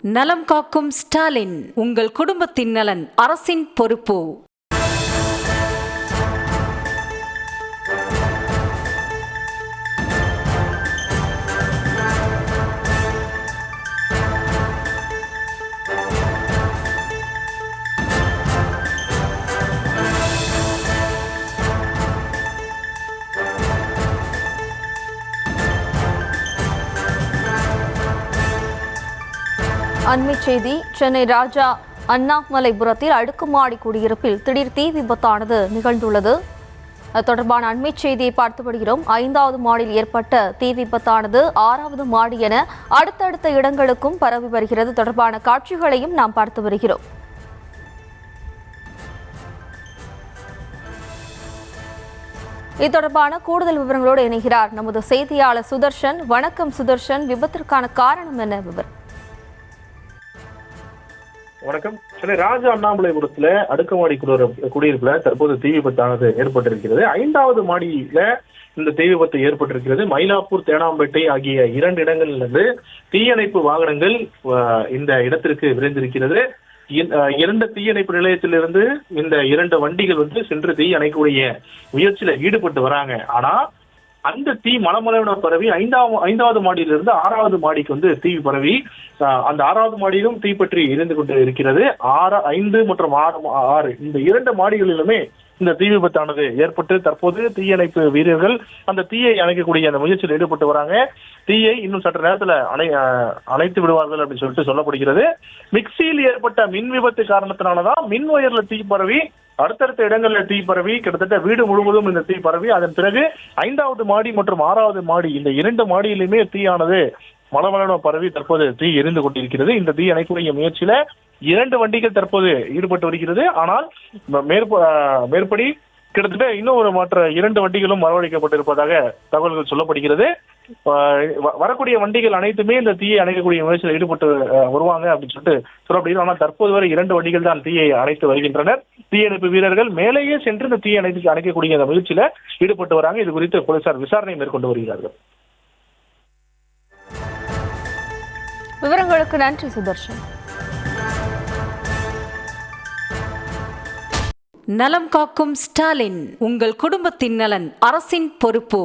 நலம் காக்கும் ஸ்டாலின், உங்கள் குடும்பத்தின் நலன் அரசின் பொறுப்பு. அண்மை செய்தி. சென்னை ராஜா அண்ணாமலைபுரத்தில் அடுக்குமாடி குடியிருப்பில் திடீர் தீ விபத்தானது நிகழ்ந்துள்ளது. தொடர்பான அண்மை செய்தியை பார்த்து வருகிறோம். 5வது மாடியில் ஏற்பட்ட தீ விபத்தானது 6வது மாடி என அடுத்தடுத்த இடங்களுக்கும் பரவி வருகிறது. தொடர்பான காட்சிகளையும் நாம் பார்த்து வருகிறோம். இது தொடர்பான கூடுதல் விவரங்களோடு இணைகிறார் நமது செய்தியாளர் சுதர்ஷன். வணக்கம் சுதர்ஷன், விபத்திற்கான காரணம் என்ன? விவரம். வணக்கம். சென்னை ராஜா அண்ணாமலைபுரத்துல அடுக்குமாடி குடியிருப்புல தற்போது தீ விபத்தானது ஏற்பட்டிருக்கிறது. 5வது மாடியில இந்த தீ விபத்து ஏற்பட்டிருக்கிறது. மயிலாப்பூர், தேனாம்பேட்டை ஆகிய 2 இடங்களிலிருந்து தீயணைப்பு வாகனங்கள் இந்த இடத்திற்கு விரைந்திருக்கிறது. 2 தீயணைப்பு நிலையத்திலிருந்து இந்த 2 வண்டிகள் சென்று தீ அணைக்கக்கூடிய முயற்சியில ஈடுபட்டு வராங்க. ஆனா அந்த தீ மலமளவென பரவி 5வது மாடியிலிருந்து 6வது மாடிக்கு தீ பரவி அந்த 6வது மாடியிலும் தீப்பற்றி எரிந்து கொண்டு இருக்கிறது. 5 மற்றும் 6 இந்த 2 மாடிகளிலுமே இந்த தீ விபத்தானது ஏற்பட்டு தற்போது தீயணைப்பு வீரர்கள் அந்த தீயை அணைக்கக்கூடிய அந்த முயற்சியில் ஈடுபட்டு வராங்க. தீயை இன்னும் சற்று நேரத்துல அணைத்து விடுவார்கள் அப்படின்னு சொல்லிட்டு சொல்லப்படுகிறது. மிக்சியில் ஏற்பட்ட மின் விபத்து காரணத்தினாலதான் மின் ஒயர்ல தீ பரவி அடுத்தடுத்த இடங்கள்ல தீ பரவி கிட்டத்தட்ட வீடு முழுவதும் இந்த தீ பரவி அதன் பிறகு 5வது மாடி மற்றும் 6வது மாடி இந்த 2 மாடியிலுமே தீயானது மலமளவென பரவி தற்போது தீ எரிந்து கொண்டிருக்கிறது. இந்த தீ அணைக்கக்கூடிய முயற்சியில 2 வண்டிகள் தற்போது ஈடுபட்டு வருகிறது. ஆனால் மேற்படி கிட்டத்தட்ட இன்னும் மற்ற 2 வண்டிகளும் வரவழைக்கப்பட்டிருப்பதாக தகவல்கள் சொல்லப்படுகிறது. வரக்கூடிய வண்டிகள் அனைத்துமே இந்த தீயை அணைக்கக்கூடிய முயற்சியில் ஈடுபட்டு வருவாங்க அப்படின்னு சொல்லிட்டு சொல்லப்படுகிறது. ஆனால் தற்போது வரை 2 வண்டிகள் தான் தீயை அணைத்து வருகின்றனர். தீயணைப்பு வீரர்கள் மேலேயே சென்று இந்த தீயை அணைக்கக்கூடிய அந்த முயற்சியில ஈடுபட்டு வராங்க. இது குறித்து போலீசார் விசாரணை மேற்கொண்டு வருகிறார்கள். விவரங்களுக்கு நன்றி சுதர்ஷன். நலம் காக்கும் ஸ்டாலின், உங்கள் குடும்பத்தின் நலன் அரசின் பொறுப்பு.